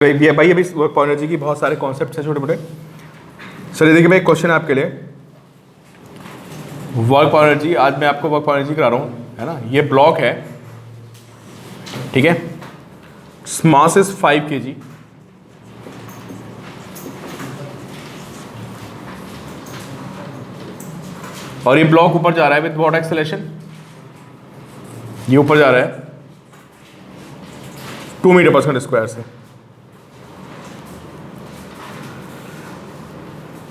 भाई अभी work power energy की बहुत सारे कॉन्सेप्ट्स हैं छोटे मोटे। चलिए देखिए भाई, क्वेश्चन है आपके लिए वर्क पावर एनर्जी। आज मैं आपको वर्क पावर एनर्जी करा रहा हूँ, है ना। ये ब्लॉक है, ठीक है। Mass is 5 kg। और ये ब्लॉक ऊपर जा रहा है विद व्हाट एक्सेलरेशन? ये ऊपर जा रहा है 2 मीटर पर सेकंड स्क्वायर से।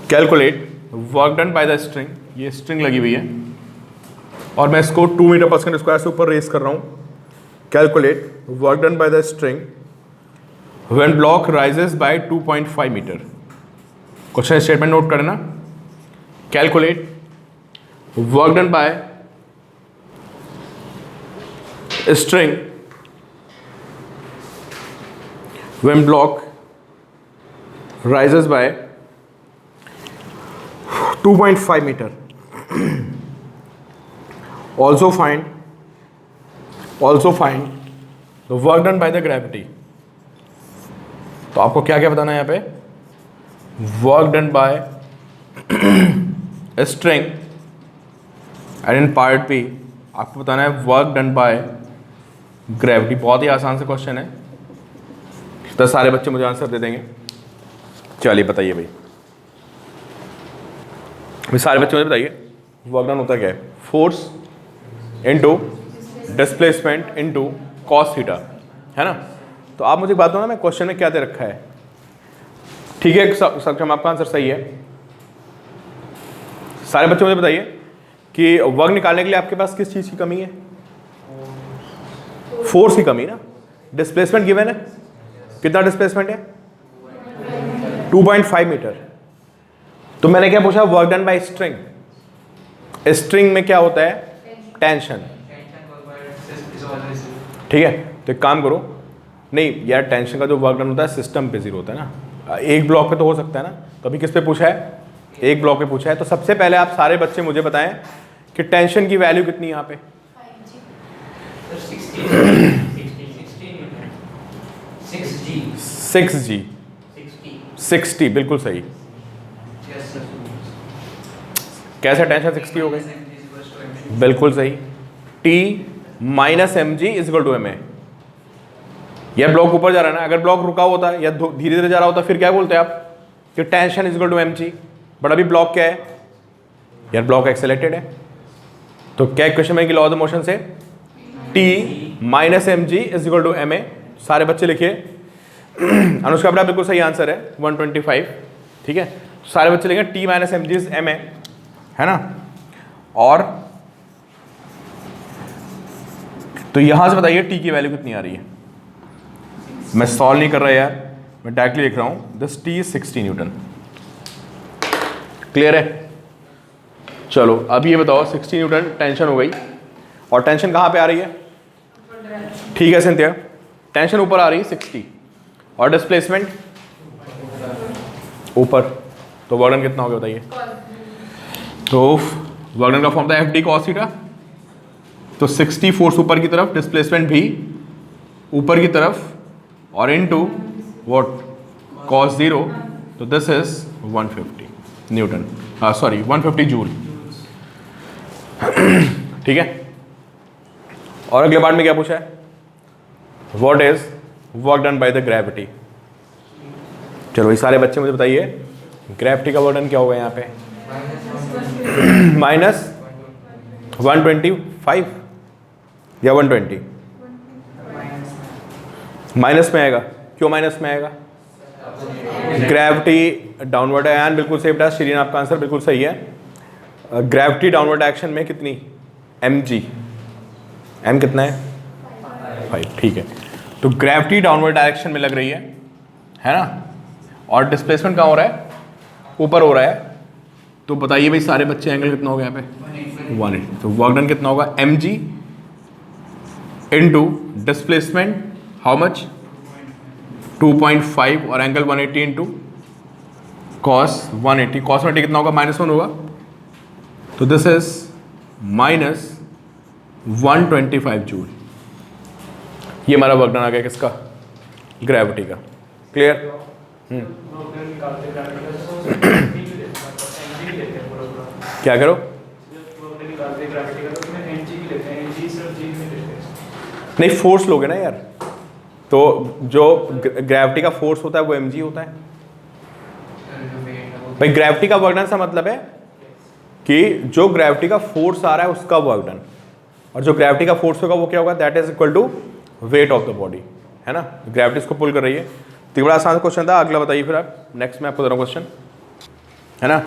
Calculate work done by the string. ये स्ट्रिंग लगी हुई है और मैं इसको 2 मीटर पर सेकंड स्क्वायर से ऊपर रेस कर रहा हूँ। Calculate work done by the string when block rises by 2.5 metre. Question statement note करना। Calculate work done by string when block rises by 2.5 meter. Also find the work done by the gravity. तो आपको क्या क्या बताना है यहाँ पे? Work done by a string, and in part B आपको बताना है work done by gravity। बहुत ही आसान से क्वेश्चन है, 10 सारे बच्चे मुझे आंसर दे देंगे। चलिए बताइए भाई, सारे बच्चों मुझे बताइए वर्क डन होता क्या है? Force into displacement into cos theta, है ना। तो आप मुझे बात दो ना, मैं क्वेश्चन में क्या दे रखा है, ठीक है। सक्षम आपका आंसर सही है। सारे बच्चों मुझे बताइए कि वर्क निकालने के लिए आपके पास किस चीज़ की कमी है? फोर्स की कमी ना। डिस्प्लेसमेंट गिवन है, कितना डिस्प्लेसमेंट है? 2.5 मीटर। तो मैंने क्या पूछा? Work done by string. String में क्या होता है? टेंशन, ठीक है। तो एक काम करो, नहीं यार, टेंशन का जो वर्क डन होता है सिस्टम पे जीरो होता है ना, एक ब्लॉक पे तो हो सकता है ना। तो अभी किस पे पूछा है? एक ब्लॉक पे पूछा है। तो सबसे पहले आप सारे बच्चे मुझे बताएं कि टेंशन की वैल्यू कितनी है यहाँ पे? 60, बिल्कुल सही। कैसे टेंशन 60 हो गई? बिल्कुल सही। T minus mg is equal to ma। यह ब्लॉक ऊपर जा रहा है ना, अगर ब्लॉक रुका होता या धीरे धीरे जा रहा होता फिर क्या बोलते हैं आप कि tension is equal to mg। But अभी ब्लॉक क्या है यार? ब्लॉक एक्सेलरेटेड है। तो क्या इक्वेशन में लॉ ऑफ द मोशन से T minus mg is equal to ma। सारे बच्चे लिखिए। अनुष्का बेटा बिल्कुल सही आंसर है 125, ठीक है। सारे बच्चे लिखें T minus mg is ma, है ना। और तो यहां से बताइए T की वैल्यू कितनी आ रही है? मैं सॉल्व नहीं कर रहा यार, मैं डायरेक्टली लिख रहा हूं। This T is 60 Newton. Clear है? चलो अब ये बताओ, 60 न्यूटन टेंशन हो गई, और टेंशन कहां पे आ रही है? ठीक है सिंथिया, टेंशन ऊपर आ रही है 60, और डिस्प्लेसमेंट ऊपर। तो वर्क डन कितना हो गया बताइए? तो वर्क डन का फॉर्म था FD cos थीटा। तो 60 फोर्स ऊपर की तरफ, डिस्प्लेसमेंट भी ऊपर की तरफ, और इनटू व्हाट? cos 0। तो this is 150 Newton, sorry 150 joule, ठीक है। और अगले पार्ट में क्या पूछा है? What is work done by the gravity. चलो ये सारे बच्चे मुझे बताइए ग्रेविटी का वर्क डन क्या होगा यहाँ पे? माइनस 125 या 120? माइनस में आएगा। क्यों माइनस में आएगा? ग्रेविटी डाउनवर्ड है। एंड बिल्कुल सही बेटा, श्रीन आपका आंसर बिल्कुल सही है। ग्रेविटी डाउनवर्ड एक्शन में कितनी? mg। m कितना है? 5, ठीक है। तो ग्रेविटी डाउनवर्ड डायरेक्शन में लग रही है ना। और डिस्प्लेसमेंट कहाँ हो रहा है? ऊपर हो रहा है। तो बताइए भाई सारे बच्चे, एंगल कितना हो गया यहाँ पे? 180। तो वर्क डन कितना होगा? mg into displacement how much? 2.5, और एंगल 180 इनटू cos 180। cos 180 कितना होगा? -1 होगा। तो दिस इज माइनस 125 जूल। ये हमारा वर्क डन आ गया किसका? ग्रेविटी का। क्लियर? क्या करो? नहीं, फोर्स लोगे ना यार, तो जो ग्रेविटी का फोर्स होता है वो mg होता है भाई। ग्रेविटी का वर्क डन से मतलब है कि जो ग्रेविटी का फोर्स आ रहा है उसका वर्क डन, और जो ग्रेविटी का फोर्स होगा वो क्या होगा, that is equal to weight of the body, है ना। ग्रेविटी इसको पुल कर रही है। तो बड़ा आसान क्वेश्चन था। अगला बताइए फिर आप, नेक्स्ट में आपको दे रहा हूं क्वेश्चन, है ना,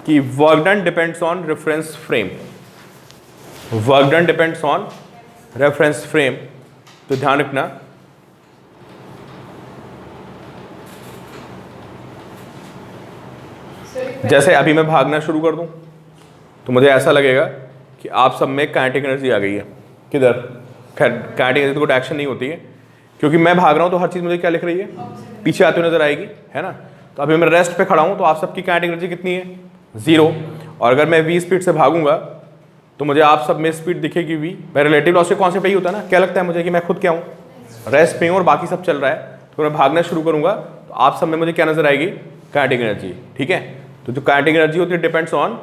कि work done depends on reference frame. Work done depends on reference frame, तो ध्यान रखना जैसे अभी मैं भागना शुरू कर दूं तो मुझे ऐसा लगेगा कि आप सब में काइनेटिक एनर्जी आ गई है। किधर? खैर काइनेटिक एनर्जी तो कोई एक्शन नहीं होती है, क्योंकि मैं भाग रहा हूं तो हर चीज़ मुझे क्या लिख रही है, पीछे आते हुए नजर आएगी, है ना। तो अभी मैं रेस्ट पे खड़ा हूं तो आप सबकी काइनेटिक एनर्जी कितनी है, 0। और अगर मैं v स्पीड से भागूंगा तो मुझे आप सब में स्पीड दिखेगी v। मैं रिलेटिव लॉस के कॉन्सेप्ट यही होता है ना, क्या लगता है मुझे कि मैं खुद क्या हूँ, रेस्ट पे हूँ और बाकी सब चल रहा है। तो मैं भागना शुरू करूंगा तो आप सब में मुझे क्या नजर आएगी, काइनेटिक एनर्जी, ठीक है। तो जो काइनेटिक एनर्जी होती है depends on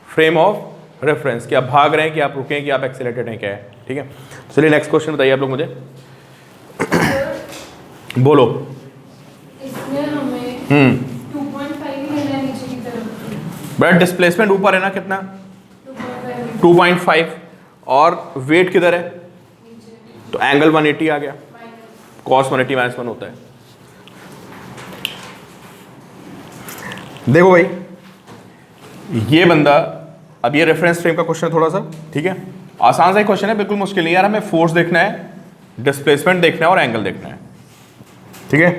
frame of reference, कि आप भाग रहे हैं, कि आप रुके हैं, कि आप एक्सेलरेटेड हैं, क्या है, ठीक है। चलिए नेक्स्ट क्वेश्चन बताइए आप लोग मुझे। बोलो। इसमें हमें 2.5 लेना है नीचे की तरफ। बड़ा डिस्प्लेसमेंट ऊपर है ना, कितना, 2.5, और वेट किधर है, तो एंगल 180 आ गया, कॉस 180 -1 होता है। देखो भाई, ये बंदा, अब ये रेफरेंस फ्रेम का क्वेश्चन है थोड़ा सा, ठीक है, आसान सा ही क्वेश्चन है, बिल्कुल मुश्किल नहीं यार। हमें फोर्स देखना है, डिस्प्लेसमेंट देखना है और एंगल देखना है, ठीक है।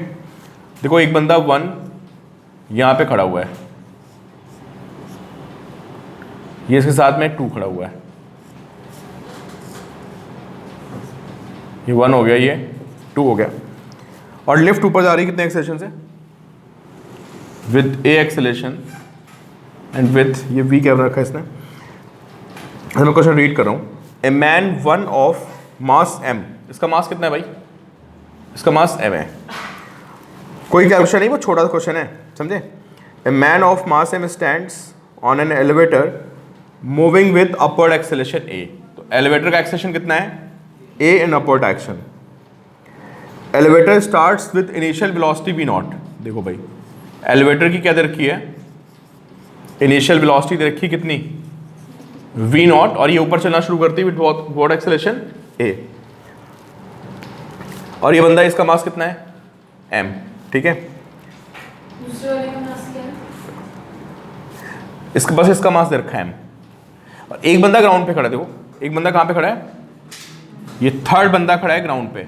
देखो एक बंदा 1 यहां पे खड़ा हुआ है, ये इसके साथ में 2 खड़ा हुआ है, ये 1 हो गया, ये 2 हो गया, और लिफ्ट ऊपर जा रही है कितने एक्सेलेरेशन से, with a acceleration and with, ये v क्या रखा है इसने। मैं क्वेश्चन रीड कर रहा हूँ। A man 1 of mass m, इसका मास कितना है भाई, इसका मास m है। कोई क्वेश्चन नहीं, वो छोटा सा क्वेश्चन है, समझे। A man of mass m stands on an elevator moving with upward acceleration a। तो एलिवेटर का एक्सेलेरेशन कितना है, a in upward direction. Elevator starts with initial velocity v0। देखो भाई, एलिवेटर की क्या दे रखी है, इनिशियल वेलोसिटी दे रखी कितनी, v0, और ये ऊपर चलना शुरू करती है विद व्हाट एक्सेलेरेशन a। और ये बंदा, इसका मास कितना है, m, ठीक है। दूसरे वाले का मास क्या है, इसका बस इसका मास दे रखा है m। और एक बंदा ग्राउंड पे खड़ा है, देखो एक बंदा कहाँ पे खड़ा है, ये थर्ड बंदा खड़ा है ग्राउंड पे,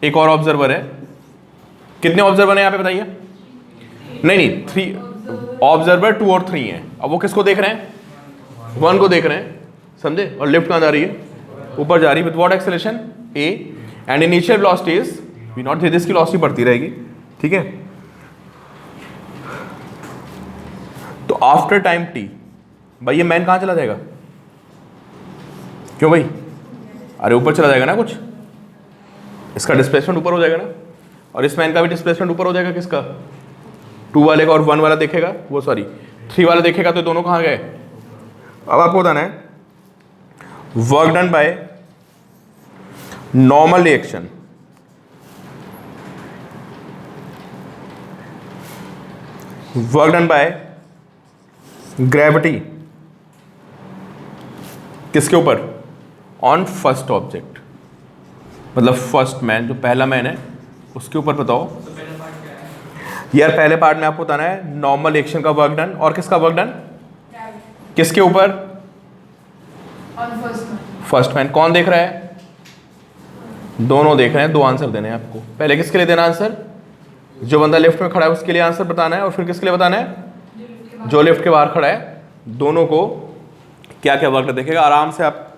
एक और ऑब्जर्वर है। कितने ऑब्जर्वर है यहाँ पे बताइए, नहीं 3 ऑब्जर्वर, 2 और 3 है। अब वो किसको देख रहे हैं, 1 को देख रहे हैं, समझे। और लिफ्ट कहाँ जा रही है, ऊपर जा रही है, with what acceleration a, and initial velocity is v0। धीरे इसकी वेलोसिटी बढ़ती रहेगी, ठीक है। तो आफ्टर टाइम t, भाई ये मैन कहाँ चला जाएगा, क्यों भाई, अरे ऊपर चला जाएगा ना कुछ, इसका डिस्प्लेसमेंट ऊपर हो जाएगा ना, और इस मैन का भी डिस्प्लेसमेंट ऊपर हो जाएगा, किसका, 2 वाले का, और 1 वाला देखेगा, वो सॉरी 3 वाला देखेगा, तो दोनों कहाँ गए। अब आपको बताना है work done by normal reaction, work done by gravity, किसके ऊपर, ऑन फर्स्ट ऑब्जेक्ट, मतलब फर्स्ट मैन, जो पहला मैन है उसके ऊपर। बताओ यार, पहले पार्ट में आपको बताना है नॉर्मल रिएक्शन का वर्क डन, और किसका वर्क डन, किसके ऊपर, फर्स्ट मैन। कौन देख रहा है, दोनों देख रहे हैं। 2 आंसर देने हैं आपको, पहले किसके लिए देना आंसर, जो बंदा लेफ्ट में खड़ा है उसके लिए आंसर बताना है, और फिर किसके लिए बताना है, जो लेफ्ट के बाहर खड़ा है। दोनों को क्या क्या वर्क देखेगा, आराम से आप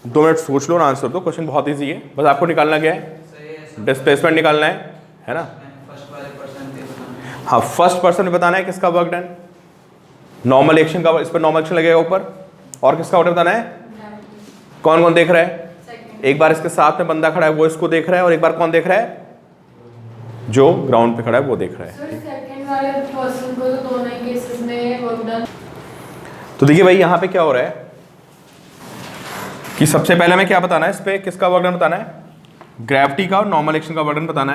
2 मिनट सोच लो और आंसर दो। क्वेश्चन बहुत ईजी है, बस आपको निकालना क्या है, डिस्प्लेसमेंट निकालना है ना। हाँ, फर्स्ट पर्सन में बताना है किसका वर्क डन, नॉर्मल एक्शन का, इस पर नॉर्मल एक्शन लगेगा ऊपर, और किसका ऑर्डर बताना है, कौन कौन देख रहा है। एक बार इसके साथ में बंदा खड़ा है वो इसको देख रहा है, और एक बार कौन देख रहा है, जो ग्राउंड पे खड़ा है वो देख रहा है। सर सेकंड वाले पर्सन को तो दोनों ही केसेस में वर्क डन। तो देखिए भाई यहाँ पे क्या हो रहा है कि सबसे पहले हमें क्या बताना है, इस पे किसका वर्क डन बताना है, ग्रेविटी का और नॉर्मल एक्शन का वर्क डन बताना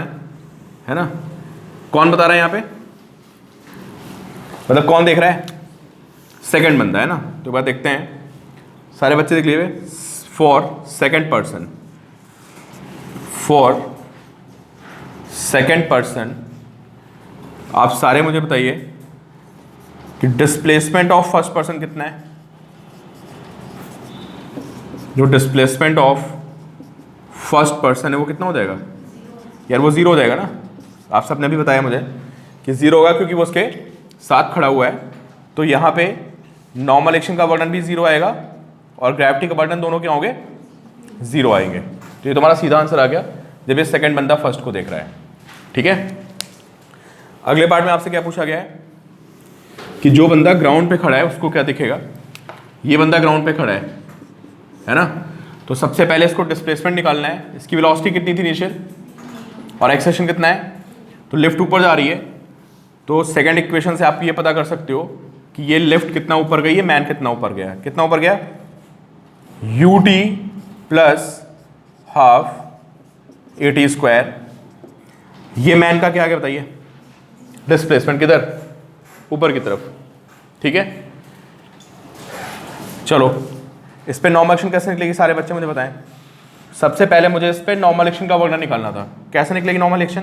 है ना। कौन बता रहा है यहाँ पे, मतलब कौन देख रहा है, सेकंड बंदा है ना। तो एक बार देखते हैं, सारे बच्चे देख लिए, फॉर सेकंड पर्सन आप सारे मुझे बताइए कि डिस्प्लेसमेंट ऑफ फर्स्ट पर्सन कितना है। जो डिस्प्लेसमेंट ऑफ फर्स्ट पर्सन है वो कितना हो जाएगा यार, वो जीरो हो जाएगा ना। आप सबने भी बताया मुझे कि जीरो होगा क्योंकि वो उसके साथ खड़ा हुआ है। तो यहाँ पे नॉर्मल एक्शन का वर्डन भी जीरो आएगा और ग्रेविटी का वर्डन दोनों क्या होंगे, जीरो आएंगे। तो ये तुम्हारा सीधा आंसर आ गया जब ये सेकंड बंदा फर्स्ट को देख रहा है। ठीक है, अगले पार्ट में आपसे क्या पूछा गया है कि जो बंदा ग्राउंड पे खड़ा है उसको क्या दिखेगा। ये बंदा ग्राउंड पे खड़ा है ना। तो सबसे पहले इसको डिस्प्लेसमेंट निकालना है। इसकी वेलोसिटी कितनी थी इनिशियल और एक्सेलेरेशन कितना है। तो लिफ्ट ऊपर जा रही है, तो सेकंड इक्वेशन से आप ये पता कर सकते हो कि ये लिफ्ट कितना ऊपर गई है, मैन कितना ऊपर गया, कितना ऊपर गया, ut plus half AT square. ये मैन का क्या आ गया बताइए, डिस्प्लेसमेंट किधर, ऊपर की तरफ। ठीक है, चलो इस पे नॉर्मल एक्शन कैसे निकलेगी, सारे बच्चे मुझे बताएं। सबसे पहले मुझे इस पे नॉर्मल एक्शन का वर्क निकालना था। कैसे निकलेगी नॉर्मल एक्शन,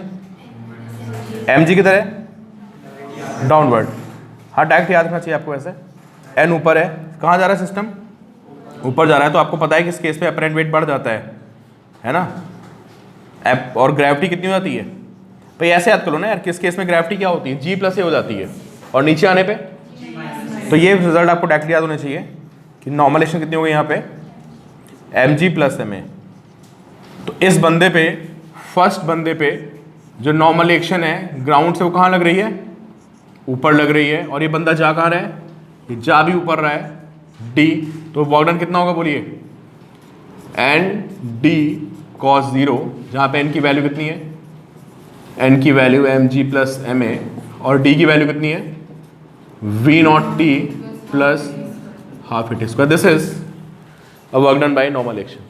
mg किधर है, डाउनवर्ड। हाँ डायरेक्ट याद रखना चाहिए आपको। वैसे n ऊपर है, कहाँ जा रहा है सिस्टम, ऊपर जा रहा है। तो आपको पता है कि इस केस पे अपरेंट वेट बढ़ जाता है ना। और ग्रेविटी कितनी हो जाती है भाई, ऐसे याद करो ना यार, किस केस में ग्रेविटी क्या होती है, g प्लस ए हो जाती है और नीचे आने पे। तो ये रिजल्ट आपको डायरेक्टली याद होने चाहिए कि नॉर्मल एक्शन कितनी हो गई यहाँ पे, mg प्लस ma। तो इस बंदे पे, फर्स्ट बंदे पे जो नॉर्मल एक्शन है ग्राउंड से वो कहाँ लग रही है, ऊपर लग रही है। और ये बंदा जा कहाँ रहा है, ये जा भी ऊपर रहा है, d। तो वर्क डन कितना होगा बोलिए, n d cos 0, जहाँ पे n की वैल्यू कितनी है, n की वैल्यू mg प्लस ma और d की वैल्यू कितनी है, v not t plus half AT square. This is a work done by normal action.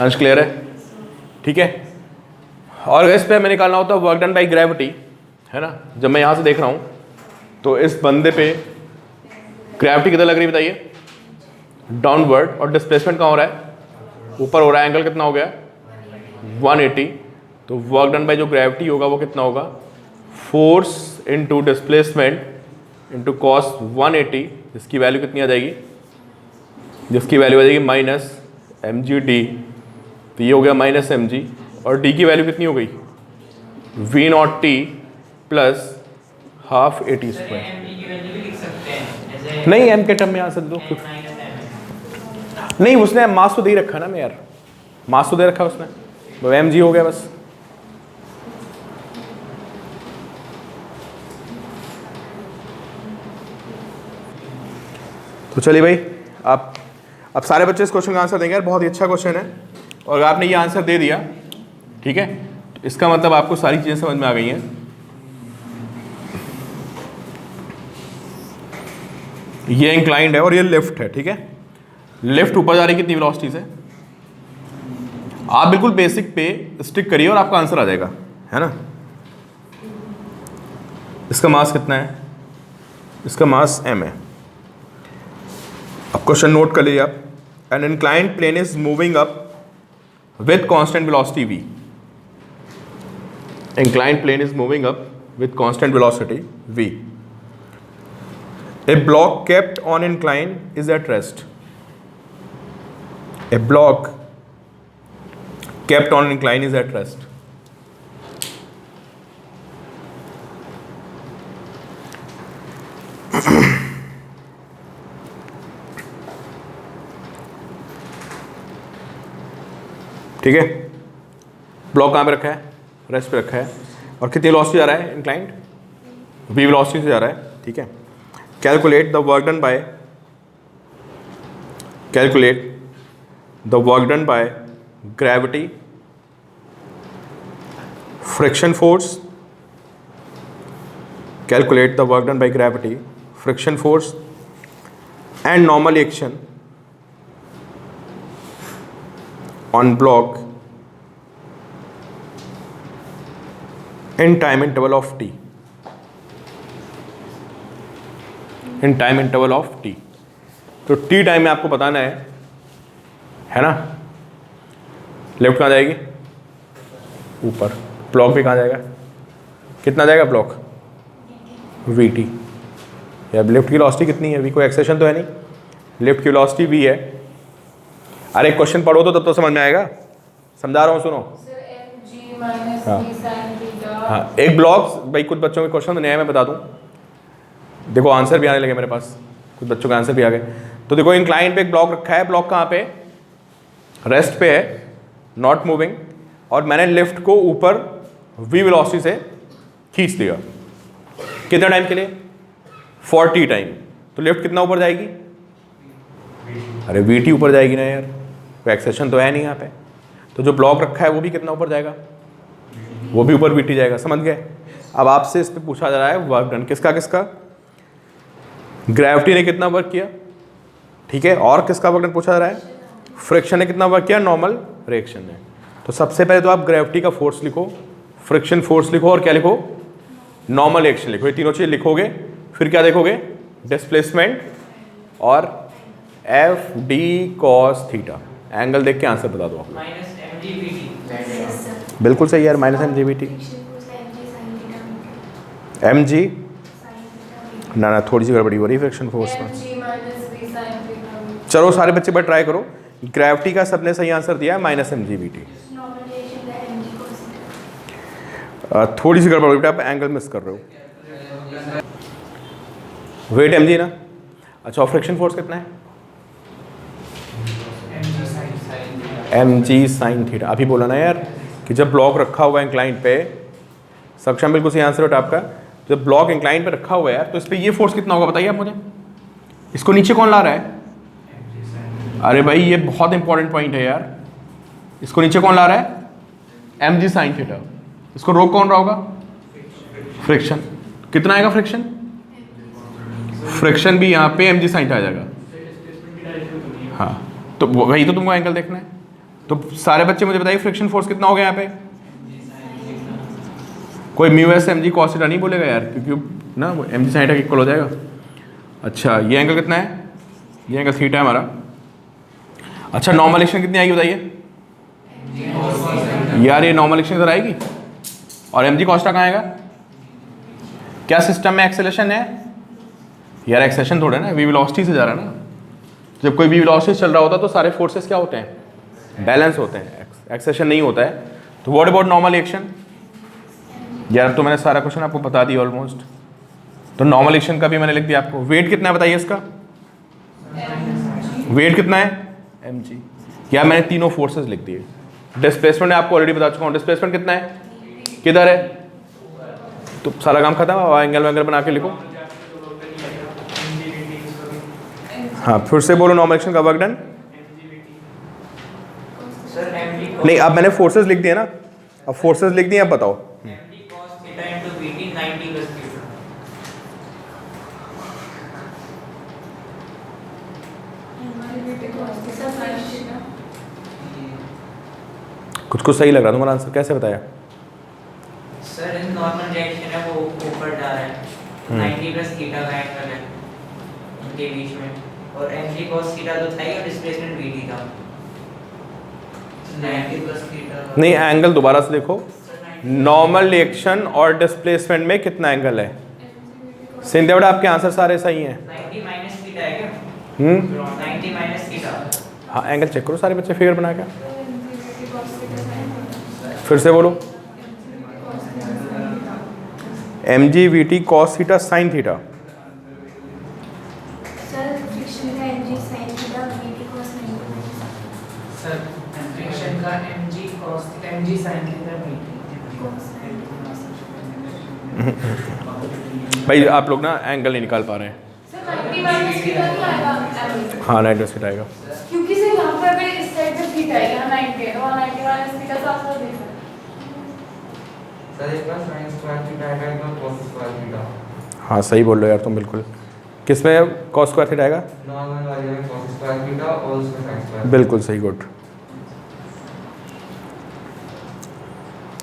अंश क्लियर है, ठीक है। और इस पे हमें निकालना होता है वर्क डन बाय ग्रेविटी, है ना। जब मैं यहाँ से देख रहा हूँ तो इस बंदे पे ग्रेविटी किधर लग रही है बताइए, डाउनवर्ड। और डिस्प्लेसमेंट कहाँ हो रहा है, ऊपर हो रहा है। एंगल कितना हो गया, 180। तो वर्क डन बाय जो ग्रेविटी होगा वो कितना होगा, force into displacement into cos 180, जिसकी वैल्यू कितनी आ जाएगी, जिसकी वैल्यू आ जाएगी माइनस mg/d। तो ये हो गया माइनस mg और d की वैल्यू कितनी हो गई, v not t plus half AT square. नहीं m के टर्म में आ सकते दो, नहीं उसने मास तो दे ही रखा ना मैं यार, मास तो दे रखा उसने, तो mg हो गया बस। तो चलिए भाई, आप अब सारे बच्चे इस क्वेश्चन का आंसर देंगे यार, बहुत ही अच्छा क्वेश्चन है। और आपने ये आंसर दे दिया, ठीक है, तो इसका मतलब आपको सारी चीज़ें समझ में आ गई हैं। ये इंक्लाइंड है और ये लिफ्ट है, ठीक है। लिफ्ट ऊपर जा रही है कितनी वेलोसिटी से, आप बिल्कुल बेसिक पे स्टिक करिए और आपका आंसर आ जाएगा, है ना। इसका मास कितना है, इसका मास m है। अब क्वेश्चन नोट कर लीजिए आप। An inclined plane is moving up with constant velocity v। Inclined plane is moving up with constant velocity v। A block kept on incline is at rest. A block kept on incline is at rest. ठीक है, block कहाँ पे रखा है, rest पे रखा है। और कितनी वेलोसिटी जा रहा है इंक्लाइंड, v वेलोसिटी से जा रहा है, ठीक है। Calculate the work done by gravity friction force, calculate the work done by gravity, friction force and normal action on block in time interval of T, in time interval of T. तो T time में आपको बताना है ना। Left कहाँ जाएगी? ऊपर। Block भी कहाँ जाएगा? कितना जाएगा ब्लॉक? We T. या लिफ्ट की वेलोसिटी कितनी है? वी कोई एक्सेशन तो है नहीं, लिफ्ट की वेलोसिटी वी है। अरे क्वेश्चन पढ़ो तो तब तो समझ में आएगा, समझा रहा हूँ सुनो। हाँ एक ब्लॉक, भाई कुछ बच्चों के क्वेश्चन नया मैं बता दूँ, देखो आंसर भी आने लगे मेरे पास, कुछ बच्चों के आंसर भी आ गए। तो देखो इंक्लाइन पे एक ब्लॉक रखा है, ब्लॉक कहाँ पे? रेस्ट पे है, नॉट मूविंग, और मैंने लिफ्ट को ऊपर वी वेलोसिटी से खींच दिया। कितने टाइम के लिए? 40 टाइम। तो लिफ्ट कितना ऊपर जाएगी? अरे वी टी ऊपर जाएगी ना यार, कोई एक्सेशन तो है नहीं यहाँ पे। तो जो ब्लॉक रखा है वो भी कितना ऊपर जाएगा? वो भी ऊपर वी टी जाएगा। समझ गए? अब आपसे इस पर पूछा जा रहा है वर्क डन किसका किसका? ग्रेविटी ने कितना वर्क किया, ठीक है, और किसका वर्क डन पूछा जा रहा है? फ्रिक्शन ने कितना वर्क किया, नॉर्मल रिएक्शन ने। तो सबसे पहले तो आप ग्रेविटी का फोर्स लिखो, फ्रिक्शन फोर्स लिखो, और क्या लिखो? नॉर्मल रिएक्शन लिखो। ये तीनों चीज़ लिखोगे, फिर क्या देखोगे? डिस्प्लेसमेंट और F D cos theta. Angle देख के आंसर बता दो आप। बिल्कुल सही यार, minus M G B T. M G ना थोड़ी सी गड़बड़ी हो रही है फ्रिक्शन फोर्स में। चलो सारे बच्चे पर ट्राई करो। ग्रेविटी का सबने सही आंसर दिया है minus M G B T. थोड़ी सी गड़बड़ हो बेटा, आप एंगल मिस कर रहे हो। वेट एम जी ना। अच्छा और फ्रिक्शन फोर्स कितना है? M G sine theta. अभी बोला ना यार कि जब ब्लॉक रखा हुआ है इंक्लाइन पे, सक्षम बिल्कुल सही आंसर बेटा आपका। जब ब्लॉक इंक्लाइन पे रखा हुआ है यार, तो इस पर ये फोर्स कितना होगा बताइए आप मुझे। इसको नीचे कौन ला रहा है? अरे भाई ये बहुत इंपॉर्टेंट पॉइंट है यार। इसको नीचे कौन ला रहा है? M G sine theta. इसको रोक कौन रहा होगा? फ्रिक्शन। कितना आएगा फ्रिक्शन? फ्रिक्शन भी यहाँ पे एम जी साइन आ जाएगा। हाँ तो वही तो तुमको एंगल देखना है। तो सारे बच्चे मुझे बताइए फ्रिक्शन फोर्स कितना हो गया यहाँ पे? कोई mu S M G cos theta नहीं बोलेगा यार, क्योंकि ना वो एम जी साइन इक्वल हो जाएगा। अच्छा ये एंगल कितना है? ये एंगल थीटा है हमारा। अच्छा नॉर्मल एक्शन कितनी आएगी बताइए यार? ये नॉर्मल एक्शन इधर आएगी और एम जी कॉस्टा कहाँ आएगा? क्या सिस्टम में एक्सेलेरेशन है यार? एक्सेलेरेशन थोड़ा ना, वी वेलोसिटी से जा रहा है ना। जब कोई वी वेलोसिटी चल रहा होता है तो सारे फोर्सेस क्या होते हैं? बैलेंस होते हैं, एक्सेलेरेशन नहीं होता है। तो व्हाट अबाउट नॉर्मल एक्शन? यार तो मैंने सारा क्वेश्चन आपको बता दिया ऑलमोस्ट। तो नॉर्मल एक्शन का भी मैंने लिख दिया आपको। वेट कितना है बताइए इसका? वेट कितना है? M G. या मैंने तीनों फोर्सेस लिख दिए। डिस्प्लेसमेंट आपको ऑलरेडी बता चुका हूँ। डिस्प्लेसमेंट कितना है? किधर है? तो सारा काम खत्म। एंगल वैंगल बना के लिखो। हाँ फिर से बोलो नॉर्मल एक्शन का वर्क डन। नहीं अब मैंने फोर्सेस लिख दिए ना, अब फोर्सेस लिख दिए, अब बताओ। कुछ कुछ सही लग रहा तुम्हारा आंसर, कैसे बताया? सर इन नॉर्मल रिएक्शन है वो ऊपर जा रहा है, 90 प्लस थीटा का एंगल है उनके बीच में, और mg cos थीटा तो था ही और डिस्प्लेसमेंट vt था। 90 प्लस थीटा नहीं एंगल दोबारा से देखो। नॉर्मल रिएक्शन और डिस्प्लेसमेंट में कितना एंगल है? सिंधे बेटा आपके आंसर सारे सही हैं। 90 माइनस थीटा है क्या? 90 माइनस थीटा। हाँ एंगल चेक करो सारे बच्चे फिगर बना के। फिर से बोलो। M G V T cos theta sine theta. Sir friction का mg sin theta vt cos 90 sir friction का mg cos theta mg sin theta vt। भाई आप लोग ना एंगल नहीं निकाल पा रहे हैं। सर 90 माइनस थीटा नहीं आएगा एवरेज? हाँ 90 से आएगा क्योंकि सर यहाँ पे अगर इस साइड पे थीटा है, यहाँ 90 है, तो वहाँ 90 माइनस थीटा साफ साफ दिख रहा है। सर एक बार साइन स्क्वायर थीटा आएगा, एक बार कॉस स्क्वायर थीटा। हाँ सही बोल रहे हो यार तुम बिल्कुल। किस में कॉस स्क्वायर थीटा आएगा? नॉर्मल वाले में कॉस स्क्वायर थीटा और उसमें साइन स्क्वायर। बिल्कुल सही, गुड।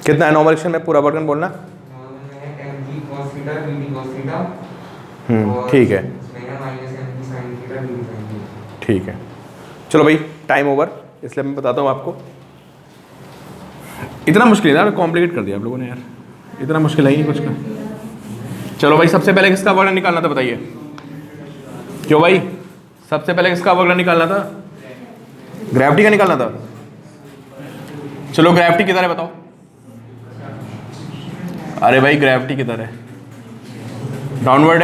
कितना है नॉर्मल एक्शन में? पूरा वर्डन बोलना। नॉर्मल में है mg cos theta vt cos theta. ठीक है इसमें है minus mg sin theta vt sin theta. ठीक है। चलो भाई टाइम ओवर, इसलिए मैं बताता हूँ आपको। इतना मुश्किल है ना, कॉम्प्लिकेट कर दिया आप लोगों ने यार, इतना मुश्किल है ही नहीं कुछ का। चलो भाई सबसे पहले किसका वर्डन निकालना था बताइए? क्यों भाई सबसे पहले किसका वर्डन निकालना था? ग्रेविटी का निकालना था। चलो ग्रेविटी किधर है बताओ? अरे भाई ग्रेविटी किधर है? डाउनवर्ड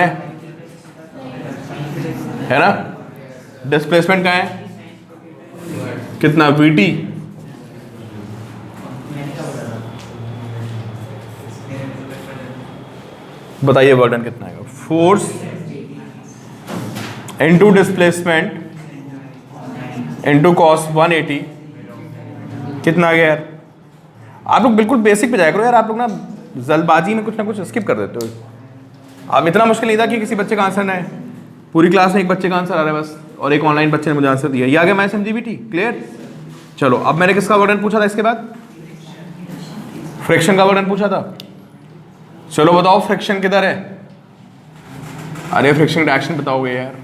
है ना? डिस्प्लेसमेंट कहाँ है? कितना? वीटी। बताइए वर्डन कितना आएगा? Force into displacement into cos 180। कितना आ गया यार? आप लोग बिल्कुल बेसिक पे जाया करो यार, आप लोग ना जल्दबाजी में कुछ ना कुछ स्किप कर देते हो। अब इतना मुश्किल नहीं था कि किसी बच्चे का आंसर ना है। पूरी क्लास में एक बच्चे का आंसर आ रहा है बस, और एक ऑनलाइन बच्चे ने मुझे आंसर दिया। ये आ गया मैथ्स एमजीबीटी, क्लियर? चलो अब मैंने किसका वर्डन पूछा था इसके बाद? फ्रिक्शन का वर्डन पूछा था। चलो बताओ फ्रिक्शन किधर है? अरे फ्रिक्शन रिएक्शन बताओगे यार?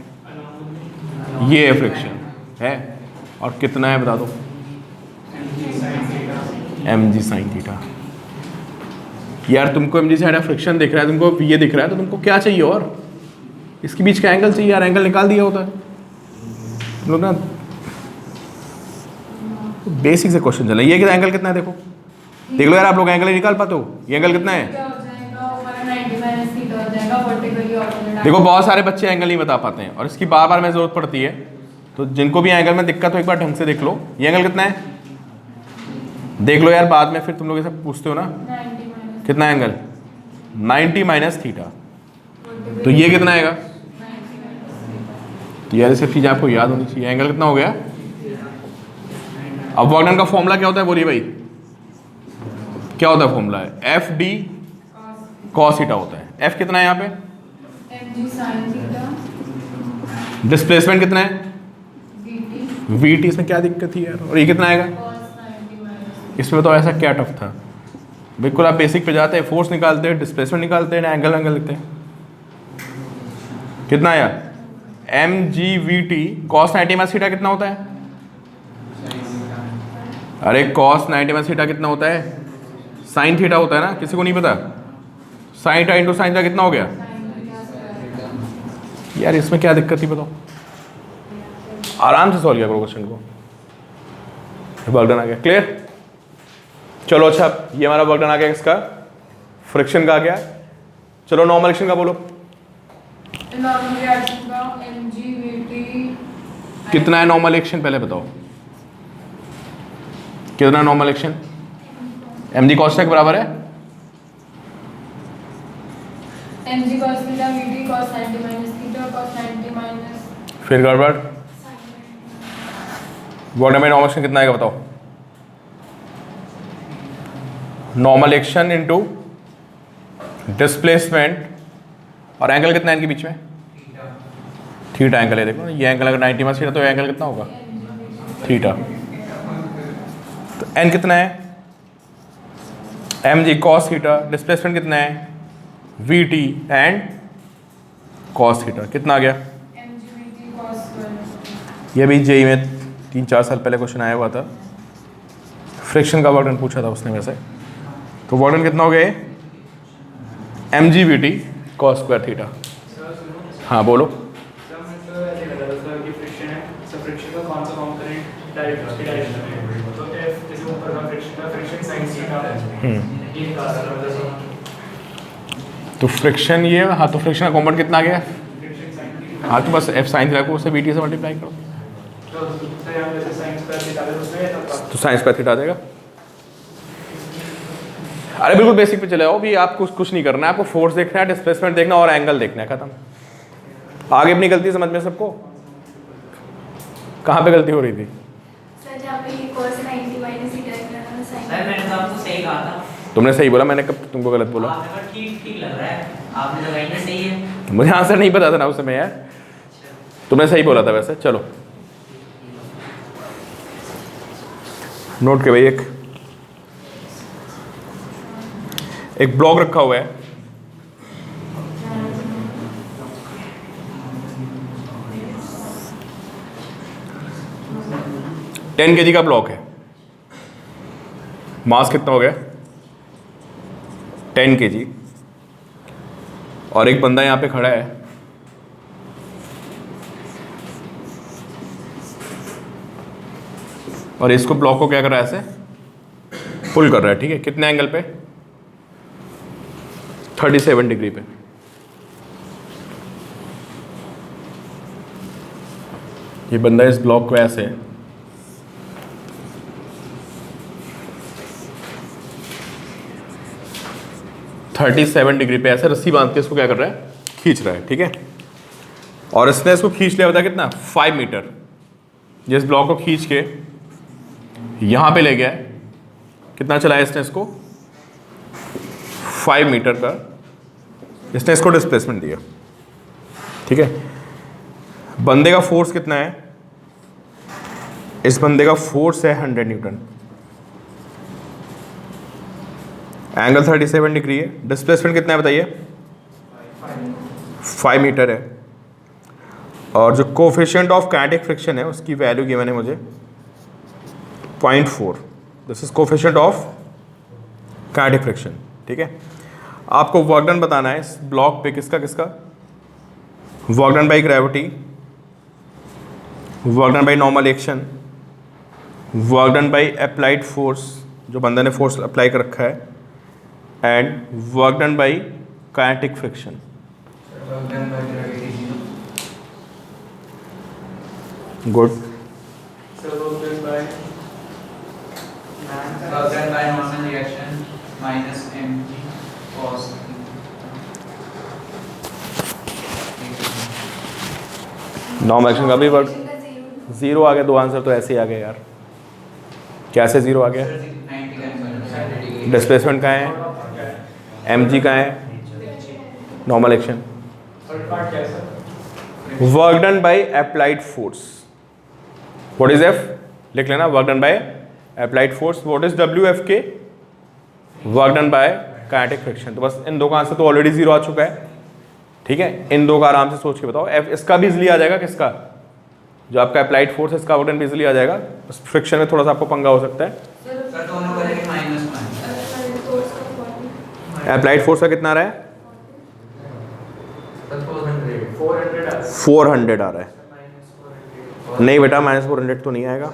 ये है फ्रिक्शन है, और कितना है बता दो? mg sin theta. यार तुमको mg साइड फ्रिक्शन दिख रहा है, तुमको ये दिख रहा है, तो तुमको क्या चाहिए? और इसके बीच का एंगल चाहिए यार, एंगल निकाल दिया होता है। तुम लोग ना बेसिक से क्वेश्चन चला। ये एंगल कितना है देखो, देख लो यार, आप लोग एंगल निकाल पाते हो? ये एंगल कितना है? क्या हो जाएगा? 190 माइनस थीटा हो जाएगा वर्टिकली ऑर्थोगोनल। देखो बहुत सारे बच्चे एंगल नहीं बता पाते हैं, और इसकी बार बार में जरूरत पड़ती है। तो जिनको भी एंगल में दिक्कत हो एक बार ढंग से देख लो। ये एंगल कितना है देख लो यार, बाद में फिर तुम लोग ऐसे पूछते हो ना 90 माइनस कितना एंगल? 90 minus theta. तो ये कितना आएगा? तो यार सिर्फ चीज़ आपको याद होनी चाहिए। एंगल कितना हो गया? अब वर्डन का फॉर्मूला क्या होता है बोलिए भाई? क्या होता है फॉर्मूला? है एफ डी कॉस थीटा होता है। एफ कितना है यहाँ पे? mg sin थीटा डिस्प्लेसमेंट कितना है? vt VT. इसमें क्या दिक्कत थी यार? और ये कितना आएगा? cos 90 minus. इसमें तो ऐसा क्या टफ था? बिल्कुल आप बेसिक पे जाते हैं, फोर्स निकालते हैं, डिस्प्लेसमेंट निकालते हैं, एंगल लिखते हैं। कितना आया? M G V T cos 90 minus theta कितना होता है? अरे कॉस 90 माइनस थीटा कितना होता है? साइन थीटा होता है ना, किसी को नहीं पता? Sine theta into sine theta कितना हो गया? यार इसमें क्या दिक्कत थी बताओ? आराम से सॉल्व किया करो क्वेश्चन को। वर्कडन आ गया, क्लियर? चलो अच्छा, ये हमारा वर्कडन आ गया इसका, फ्रिक्शन का आ गया। चलो नॉर्मल एक्शन का बोलो। नॉर्मल रिएक्शन का mg vt कितना है नॉर्मल एक्शन पहले बताओ? कितना normal action? M G cos के बराबर है? mg cos theta vt cos 90 minus theta cos 90 minus. फिर गड़बड़। वर्ड में नॉर्मल एक्शन कितना आएगा बताओ? नॉर्मल एक्शन इनटू डिस्प्लेसमेंट, और एंगल कितना है इनके बीच में? थीटा एंगल है। देखो ये एंगल अगर 90 माइनस थीटा, तो एंगल कितना होगा? थीटा। तो एन कितना है? M G cos theta. Displacement कितना है? V T and cos theta. कितना आ गया? mg vt cos square. ये भी जेई में 3-4 साल पहले क्वेश्चन आया हुआ था। फ्रिक्शन का वर्डन पूछा था उसने वैसे। तो वर्डन कितना हो गया? M G V T cos square theta. हाँ बोलो। तो फ्रिक्शन ये, हाँ तो फ्रिक्शन का कॉम्पोनेंट कितना आ गया? हाँ तो बस एफ साइन थीटा को उससे वी टी से मल्टीप्लाई करो, तो साइन स्क्वायर थीटा आ जाएगा। अरे बिल्कुल बेसिक पे चले आओ भी, आपको कुछ नहीं करना है, आपको फोर्स देखना है, डिस्प्लेसमेंट देखना और एंगल देखना है, खत्म। आगे अपनी गलती समझ में सबको? कहाँ पे गलती हो रही थी? सर जहाँ पे ये cos 90 माइनस थीटा सर मैंने तो आपको सही कहा था। तुमने सही बोला, मैंने कब तुमको गलत बोला? आपने कहा ठीक ठीक लग रहा है, आपने तो कहीं सही है। मुझे आंसर नहीं पता था ना उस समय यार, तुमने सही बोला था वैसे। चलो नोट के भाई, एक ब्लॉक रखा हुआ है, टेन केजी का ब्लॉक है, मास कितना हो गया 10 केजी, और एक बंदा यहां पे खड़ा है, और इसको ब्लॉक को क्या कर रहा है, ऐसे पुल कर रहा है, ठीक है, कितने एंगल पे 37 डिग्री पे। ये बंदा इस ब्लॉक को ऐसे 37 डिग्री पे ऐसे रस्सी बांध के इसको क्या कर रहा है, खींच रहा है, ठीक है। और इसने इसको खींच लिया, बता कितना 5 मीटर। जिस ब्लॉक को खींच के यहां पे ले गया है, कितना चलाया इसने इसको 5 मीटर का, इसने इसको डिस्प्लेसमेंट दिया, ठीक है। बंदे का फोर्स कितना है, इस बंदे का फोर्स है 100 न्यूटन, एंगल 37 डिग्री है, डिस्प्लेसमेंट कितना है बताइए 5 मीटर है, और जो कोफिशिएंट ऑफ काइनेटिक फ्रिक्शन है उसकी वैल्यू गिवन है मुझे 0.4। This is coefficient of kinetic friction, ठीक है। आपको वर्क डन बताना है इस ब्लॉक पे, किसका किसका, work done by gravity, work done by normal action, work done by applied force, जो बंदे ने फोर्स अप्लाई कर रखा है, and work done by kinetic friction. Good. Normal action का भी वर्क जीरो आ गया, दो आंसर तो ऐसे ही आ गए यार, कैसे जीरो आ गया, डिस्प्लेसमेंट कहाँ है, mg कहाँ है, normal action, work done by applied force, what is f, लिख लेना, work done by applied force, what is wfk, work done bye kinetic friction. तो बस इन दो का आंसर तो ऑलरेडी जीरो आ चुका है, ठीक है। इन दो का आराम से सोच के बताओ, f इसका भी इजली आ जाएगा, किसका, जो आपका अप्लाइड फोर्स है इसका वर्क डन भी इजली आ जाएगा, बस फ्रिक्शन में थोड़ा सा आपको पंगा हो सकता है। अप्लाइड फोर्स का कितना आ रहा है 400 आ रहा है, नहीं बेटा -400 तो नहीं आएगा।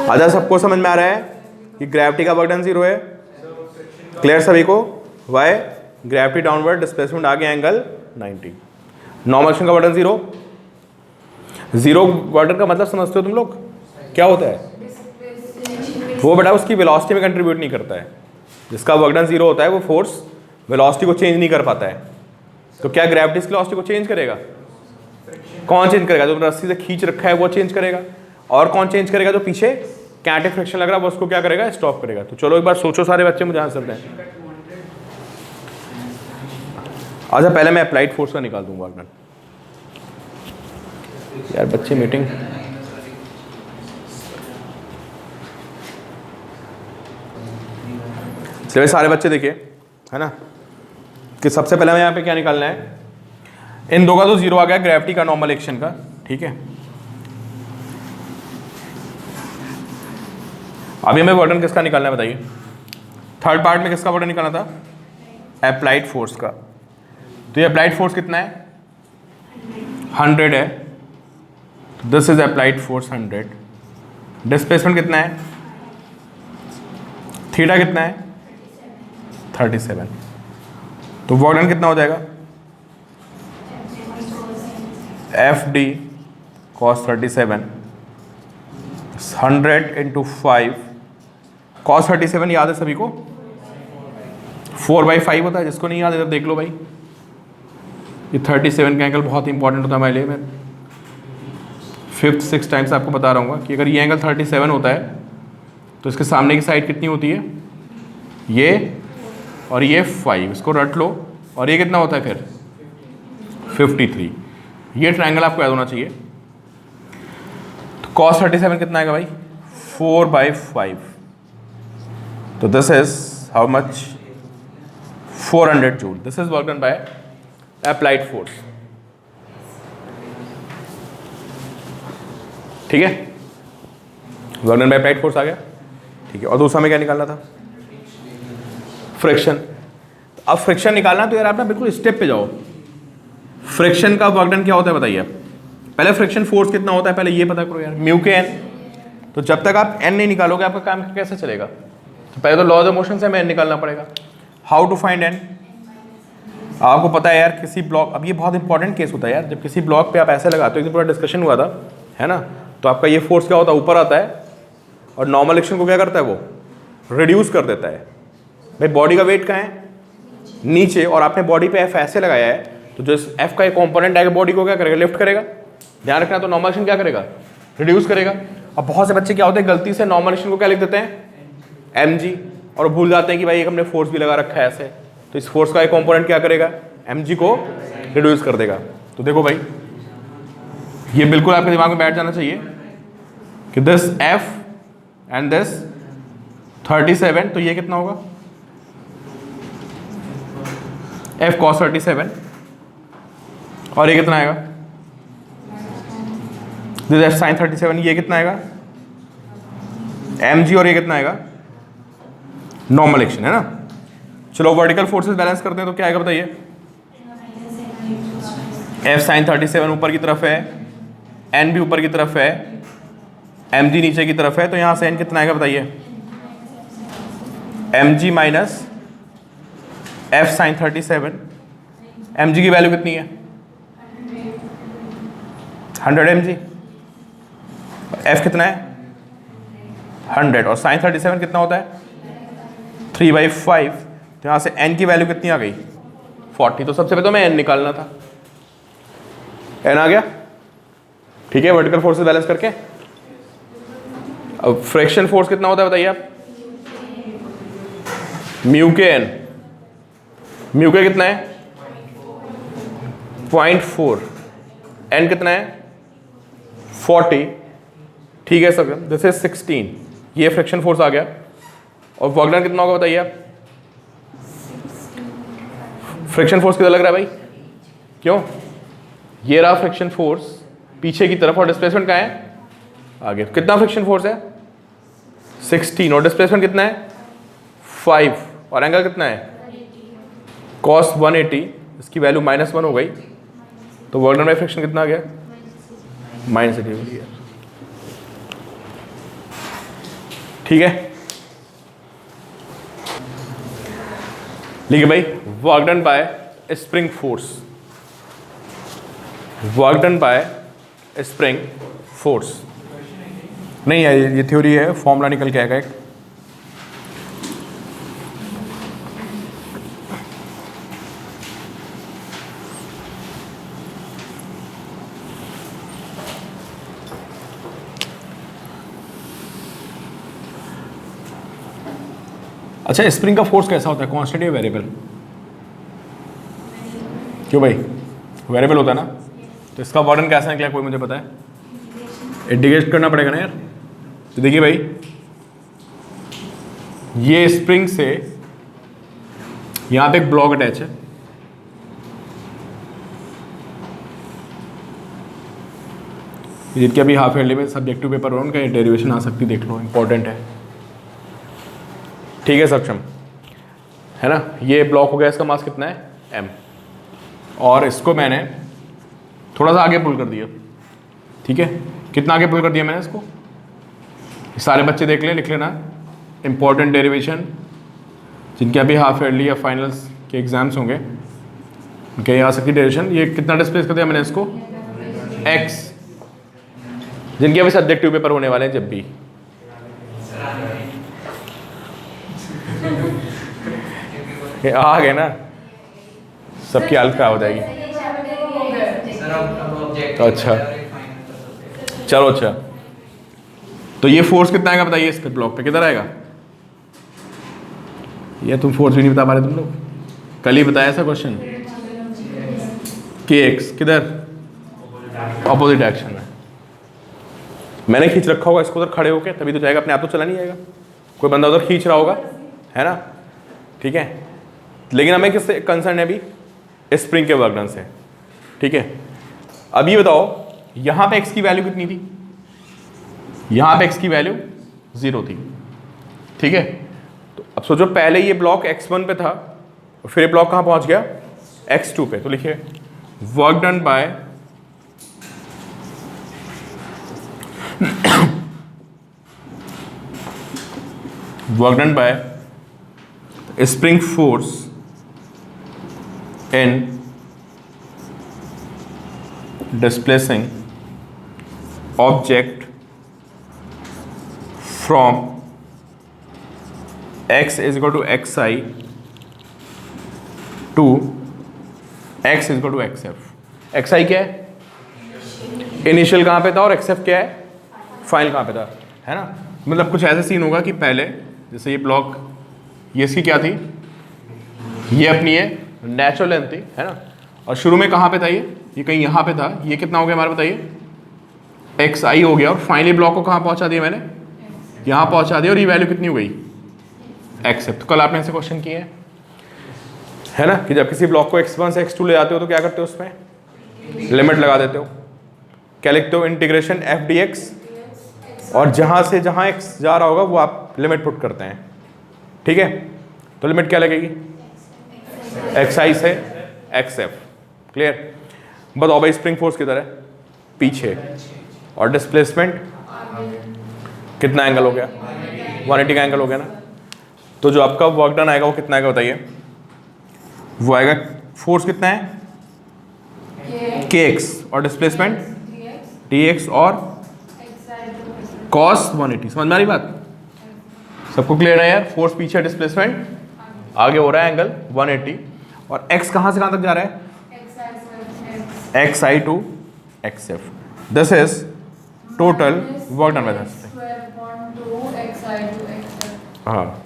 अच्छा सबको समझ में आ रहा है कि ग्रेविटी का वर्क डन जीरो है, क्लियर सभी को, वाई ग्रेविटी डाउनवर्ड, डिस्प्लेसमेंट आगे एंगल 90, नॉर्मल एक्शन का work done zero, zero work done का मतलब समझते हो तुम लोग क्या होता है, वो बेटा उसकी वेलोसिटी में कंट्रीब्यूट नहीं करता है, जिसका वर्क डन जीरो होता है वो फोर्स वेलोसिटी को चेंज नहीं कर पाता है। तो क्या ग्रेविटी की वेलोसिटी को चेंज करेगा, कौन चेंज करेगा, जो रस्सी से खींच रखा है वो चेंज करेगा, और कौन चेंज करेगा, जो पीछे काइनेटिक फ्रिक्शन लग रहा है वो उसको क्या करेगा, स्टॉप करेगा। तो चलो एक बार सोचो सारे बच्चे, मुझे आंसर दें। अच्छा पहले मैं अप्लाइड फोर्स का निकाल दूंगा वर्क डन, यार बच्चे मीटिंग, चलिए सारे बच्चे देखिए, है ना, कि सबसे पहले हमें यहाँ पे क्या निकालना है, इन दो का तो जीरो आ गया, ग्रेविटी का, नॉर्मल एक्शन का, ठीक है। अभी हमें वर्क डन किसका निकालना है बताइए, थर्ड पार्ट में किसका वर्क डन निकालना था, अप्लाइड फोर्स का। तो ये अप्लाइड फोर्स कितना है 100 है, this is applied force 100, displacement कितना है, थीटा कितना है 37, तो वर्क डन कितना हो जाएगा FD cos 37, 100 इंटू 5, cos 37 याद है सभी को, 4/5 होता है, जिसको नहीं याद है तो देख लो भाई, ये 37 का एंगल बहुत इंपॉर्टेंट होता है हमारे लिए, मैं 5th 6th टाइम्स आपको बता रहा हूँ कि अगर ये एंगल 37 होता है तो इसके सामने की साइड कितनी होती है ये और ये 5, इसको रट लो। और ये कितना होता है फिर 53। ये ट्रायंगल आपको याद होना चाहिए। तो cos 37 कितना आएगा भाई 4/5। तो this is how much 400 joule. This is work done by applied force. ठीक है, work done by applied force आ गया। ठीक है, और दूसरा में क्या निकालना था फ्रिक्शन। अब फ्रिक्शन निकालना तो यार आप ना बिल्कुल स्टेप पे जाओ। फ्रिक्शन का वर्क डन क्या होता है बताइए। पहले फ्रिक्शन फोर्स कितना होता है पहले ये पता करो यार, म्यू के एन। तो जब तक आप एन नहीं निकालोगे आपका काम कैसे चलेगा। तो पहले तो लॉ ऑफ मोशन से हमें एन निकालना पड़ेगा। How to find N. आपको पता है यार किसी ब्लॉक, अब ये बहुत इंपॉर्टेंट केस होता है यार, जब किसी ब्लॉक पे आप ऐसे लगाते हो, एक दिन पूरा डिस्कशन हुआ था है ना। तो आपका ये फोर्स क्या होता है ऊपर आता है और नॉर्मल एक्शन को क्या करता है वो रिड्यूस कर देता है। भाई बॉडी का वेट कहाँ है नीचे, और आपने बॉडी पे एफ ऐसे लगाया है, तो जो एफ का एक कॉम्पोनेंट आएगा बॉडी को क्या करेगा लिफ्ट करेगा। ध्यान रखना, तो नॉर्मल एक्शन क्या करेगा रिड्यूस करेगा। अब बहुत से बच्चे क्या होते हैं गलती से नॉर्मल एक्शन को क्या लिख देते हैं mg, और भूल जाते हैं कि भाई एक हमने फोर्स भी लगा रखा है ऐसे, तो इस फोर्स का एक कॉम्पोनेंट क्या करेगा mg को रिड्यूस कर देगा। तो देखो भाई ये बिल्कुल आपके दिमाग में बैठ जाना चाहिए कि दिस f एंड दिस 37, तो ये कितना होगा f cos 37, और ये कितना आएगा दिस f sin 37, ये कितना आएगा mg, और ये कितना आएगा नॉर्मल एक्शन है ना। चलो वर्टिकल फोर्सेस बैलेंस करते हैं तो क्या आएगा बताइए। f sin 37 ऊपर की तरफ है, n भी ऊपर की तरफ है, mg नीचे की तरफ है, तो यहां से n कितना आएगा बताइए mg minus f sin 37। mg की वैल्यू कितनी है 100 mg, f कितना है 100, और sin 37 कितना होता है 3/5। तो यहाँ से n की वैल्यू कितनी आ गई 40। तो सबसे पहले तो मैं n निकालना था, n आ गया। ठीक है, वर्टिकल फोर्सेस बैलेंस करके अब फ्रिक्शन फोर्स कितना होता है बताइए आप। म्यू के n, म्यू के कितना है 0.4, n कितना है 40। ठीक है सर, दिस इज 16। ये फ्रिक्शन फोर्स आ गया। और वर्क डन कितना होगा बताइए आप। फ्रिक्शन फोर्स कितना लग रहा है भाई, क्यों ये रहा फ्रिक्शन फोर्स पीछे की तरफ, और डिस्प्लेसमेंट कहाँ है आगे। कितना फ्रिक्शन फोर्स है 16, और डिस्प्लेसमेंट कितना है 5, और एंगल कितना है cos 180, इसकी वैल्यू -1 हो गई। तो वर्क डन बाय फ्रिक्शन कितना आ गया -80 हो गया। ठीक है, लिखिए भाई work done bye spring force, work done bye spring force. नहीं है ये थ्योरी है, फॉर्मूला निकल के आएगा एक। अच्छा, स्प्रिंग का फोर्स कैसा होता है, कांस्टेंट या वेरिएबल। क्यों भाई वेरिएबल होता है ना। तो इसका वर्डन कैसा निकला कोई मुझे पता है, इंटीग्रेट करना पड़ेगा ना यार। तो देखिए भाई ये स्प्रिंग से यहां पे एक ब्लॉक अटैच है, जिनके अभी हाफ ईयरली में सब्जेक्टिव पेपर हो उनका डेरिवेशन आ सकती, देख लो इंपॉर्टेंट है। ठीक है सक्षम है ना। ये ब्लॉक हो गया, इसका मास कितना है m, और इसको मैंने थोड़ा सा आगे पुल कर दिया। ठीक है, कितना आगे पुल कर दिया मैंने इसको, सारे बच्चे देख लें, लिख लेना इंपॉर्टेंट डेरिवेशन, जिनके अभी हाफ ईयरली या फाइनल्स के एग्जाम्स होंगे उनके आ सकती डेरिवेशन। ये कितना डिस्प्लेस कर दिया मैंने इसको x, जिनके अभी सब्जेक्टिव पेपर होने वाले हैं जब भी। आ गए ना, सबकी हालत खराब हो जाएगी। अच्छा चलो, अच्छा तो ये फोर्स कितना आएगा बताइए इस पे ब्लॉक पे, किधर आएगा या तुम फोर्स भी नहीं बता पा रहे तुम लोग? कल ही बताया ऐसा क्वेश्चन। के एक्स किधर? ऑपोजिट डायरेक्शन में। मैंने खींच रखा होगा इसको उधर खड़े होके, तभी तो जाएगा, अपने आप तो चला नहीं जाएगा। कोई बंदा उधर खींच रहा होगा, है ना? ठीक है, लेकिन हमें किससे कंसर्न है अभी? स्प्रिंग के वर्क डन से। ठीक है, अब ये बताओ यहाँ पे एक्स की वैल्यू कितनी थी? यहाँ पे एक्स की वैल्यू 0 थी। ठीक है, तो अब सोचो पहले ये ब्लॉक x1 पे था और फिर ये ब्लॉक कहाँ पहुँच गया? x2 पे। तो लिखिए work done by work done bye spring force in displacing object from x is equal to xi to x is equal to xf। xi क्या है? इनिशियल कहाँ पे था, और xf क्या है? फाइनल कहाँ पे था, है ना? मतलब कुछ ऐसा सीन होगा कि पहले जैसे ये ब्लॉक, ये इसकी क्या थी? ये अपनी है नेचुरल लेंथ थी, है ना? और शुरू में कहाँ पे था ये कहीं यहाँ पे था। ये कितना हो गया हमारा बताइए? xi हो गया, और फाइनली ब्लॉक को कहाँ पहुँचा दिया मैंने? यहाँ पहुँचा दिया, और ये वैल्यू कितनी हो गई? एक्सेप्ट। तो कल आपने ऐसे क्वेश्चन किए हैं, है ना, कि जब किसी ब्लॉक को x1 से x2 ले जाते हो तो क्या करते हो? उसमें लिमिट लगा देते हो। क्या लिखते हो? इंटीग्रेशन f dx, और जहां से जहां x जा रहा होगा वो आप लिमिट पुट करते हैं। ठीक है, तो लिमिट क्या लगेगी? xi से xf। क्लियर? बताओ भाई स्प्रिंग फोर्स किधर है? पीछे। और डिस्प्लेसमेंट कितना एंगल हो गया? 180 का एंगल हो गया ना? तो जो आपका वर्क डन आएगा वो कितना आएगा बताइए? वो आएगा, फोर्स कितना है? kx, और डिस्प्लेसमेंट dx और cos 180। समझ में आ रही बात? सबको क्लियर है यार? फोर्स पीछे, डिस्प्लेसमेंट आगे हो रहा है एंगल 180, और x कहाँ से कहाँ तक जा रहा है? xi to xf। This is total work done by that. हाँ,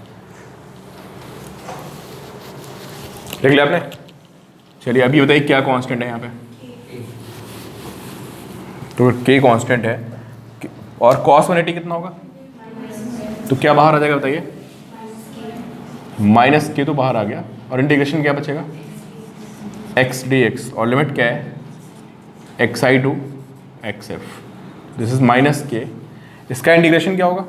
देख लिया आपने? चलिए अभी बताइए क्या कांस्टेंट है यहाँ पे? तो k कांस्टेंट है, और cos 180 कितना होगा? तो क्या बाहर आ जाएगा बताइए? माइनस k तो बाहर आ गया, और इंटीग्रेशन क्या बचेगा? x dx, और लिमिट क्या है? xi to xf। This is minus k। इसका इंटीग्रेशन क्या होगा?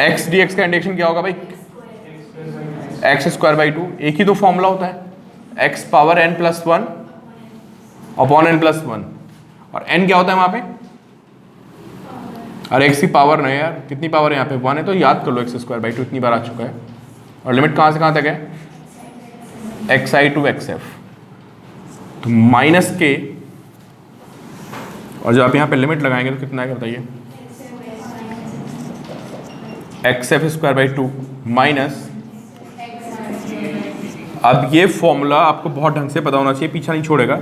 x dx का इंटीग्रेशन क्या होगा भाई? x square by 2। एक ही तो फॉर्मूला होता है, x power n plus 1 upon n plus 1, और n क्या होता है वहाँ पे? अरे x की पावर नहीं यार, कितनी पावर है यहाँ पे? 1 है, तो याद कर लो x स्क्वायर बाई 2 इतनी बार आ चुका है। और लिमिट कहाँ से कहाँ तक है? xi to xf। तो माइनस k, और जब आप यहाँ पे लिमिट लगाएंगे तो कितना आएगा बताइए? xf स्क्वायर बाई 2 माइनस, अब ये फॉर्मूला आपको बहुत ढंग से पता होना चाहिए, पीछा नहीं छोड़ेगा।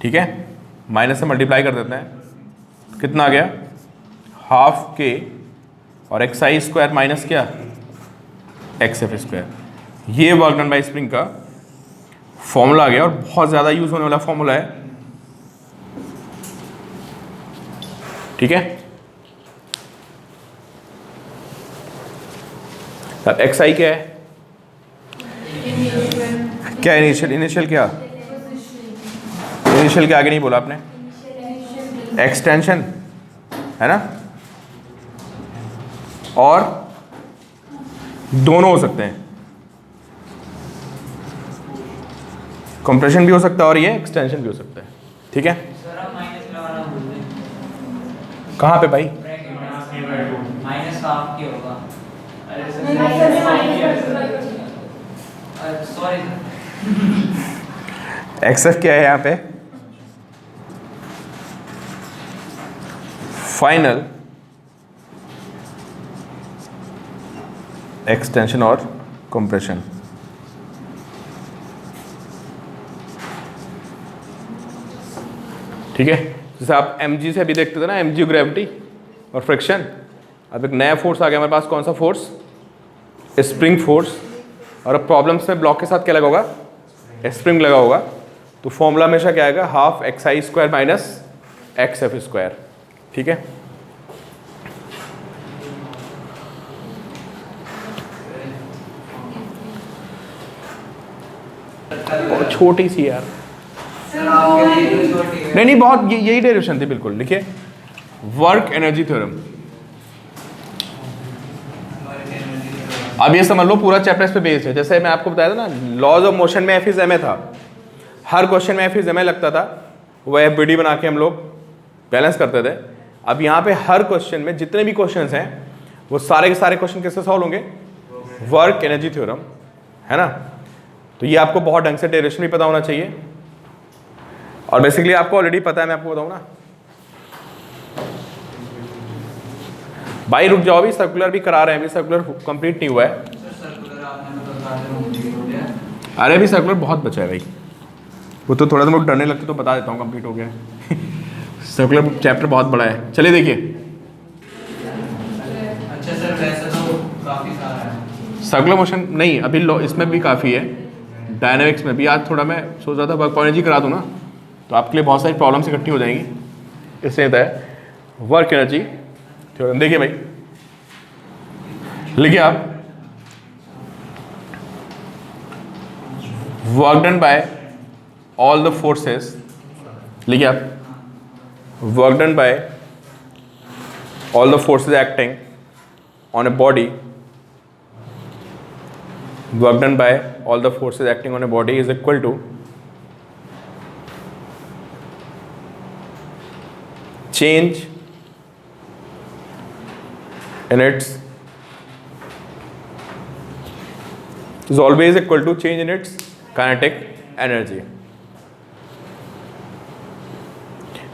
ठीक है, माइनस से मल्टीप्लाई कर देते हैं, कितना आ गया? हाफ के, और xi स्क्वायर माइनस क्या? xf square. ये वर्क डन बाय स्प्रिंग का फॉर्मूला आ गया, और बहुत ज़्यादा यूज होने वाला फॉर्मूला है। ठीक है, अब xi क्या है? क्या इनिशियल क्या? इनिशियल के आगे नहीं बोला आपने? एक्सटेंशन, है ना? और दोनों हो सकते हैं, कंप्रेशन भी हो सकता है और ये एक्सटेंशन भी हो सकता है। ठीक है, सर आप माइनस लगाना भूल गए। कहाँ पे भाई? माइनस हाफ की होगा। सॉरी सर, एक्सएफ क्या है यहाँ पे? फाइनल एक्सटेंशन और कंप्रेशन। ठीक है, जैसे आप mg से अभी देखते थे ना, mg ग्रेविटी और फ्रिक्शन। अब एक नया फोर्स आ गया हमारे पास, कौन सा फोर्स? स्प्रिंग फोर्स, और अब प्रॉब्लम्स में ब्लॉक के साथ क्या लगा होगा, स्प्रिंग लगा होगा, तो फॉर्मूला हमेशा क्या आएगा, half X I square minus X F square. ठीक है, बहुत छोटी सी यार, नहीं नहीं बहुत यही डेरिवेशन थी बिल्कुल। लिखिए वर्क एनर्जी थ्योरम। अब ये समझ लो पूरा चैप्टर इस पे बेस्ड है। जैसे मैं आपको बताया था ना, लॉज ऑफ मोशन में एफ इज एम ए था, हर क्वेश्चन में एफ इज एम ए लगता था, वो एफ बी डी बना के हम लोग बैलेंस करते थे। अब यहाँ पे हर क्वेश्चन में जितने भी क्वेश्चंस हैं वो सारे के सारे क्वेश्चन किससे सॉल्व होंगे, वर्क एनर्जी थ्योरम, है ना। तो ये आपको बहुत ढंग से डेरिवेशन भी पता होना चाहिए, और बेसिकली आपको ऑलरेडी पता है, मैं आपको बताऊँ ना भाई, रुक जाओ, अभी सर्कुलर भी करा रहे हैं, अभी सर्कुलर कंप्लीट नहीं हुआ है। अरे अभी सर्कुलर बहुत बचा है भाई, वो तो थोड़ा सा मुझे डरने लगते तो बता देता हूँ कंप्लीट हो गया है। सर्कुलर चैप्टर बहुत बड़ा है। चलिए देखिए, अच्छा सर वैसे तो काफी सारा है। सर्कुलर मोशन नहीं, अभी इसमें भी काफ़ी है, डायनामिक्स में भी। आज थोड़ा मैं सोच रहा था वर्क एनर्जी करा दूँ ना, तो आपके लिए बहुत सारी प्रॉब्लम्स इकट्ठी हो जाएंगी, इसलिए होता है वर्क एनर्जी थ्योरम। देखिए भाई, लिखिए आप, work done by all the forces, लिखिए आप, work done by all the forces acting on a body, work done by all the forces acting on a body is equal to change in its is always equal to change in its kinetic energy।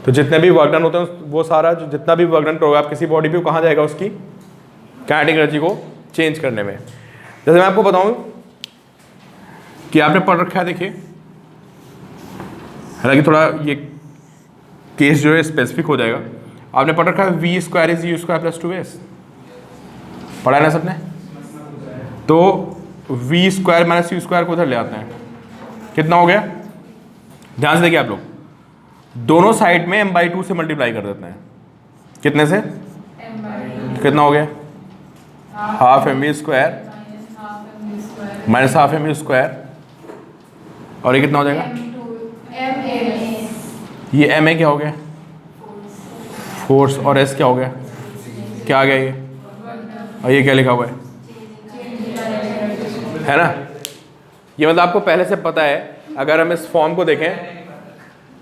तो जितने भी work done होते हैं वो सारा जो जितना भी वर्क डन करोगे आप किसी बॉडी पे, वो कहाँ जाएगा, उसकी काइनेटिक एनर्जी को चेंज करने में। जैसे मैं आपको बताऊं कि आपने पढ़ रखा है, देखिए, हालांकि थोड़ा ये केस जो है स्पेसिफिक हो जाएगा। आपने पढ़ रखा है V square is U square plus 2s, पढ़ा है ना सबने। तो V square minus U square को उधर ले आते हैं, कितना हो गया, ध्यान से देखिए आप लोग, दोनों साइड में m/2 से मल्टीप्लाई कर देते हैं, कितने से, कितना हो गया, half M V square minus half M V square, और ये कितना हो जाएगा, ये एम ए क्या हो गया, फोर्स, और एस क्या हो गया, क्या आ गया ये, और ये क्या लिखा हुआ है ना। ये मतलब आपको पहले से पता है। अगर हम इस फॉर्म को देखें,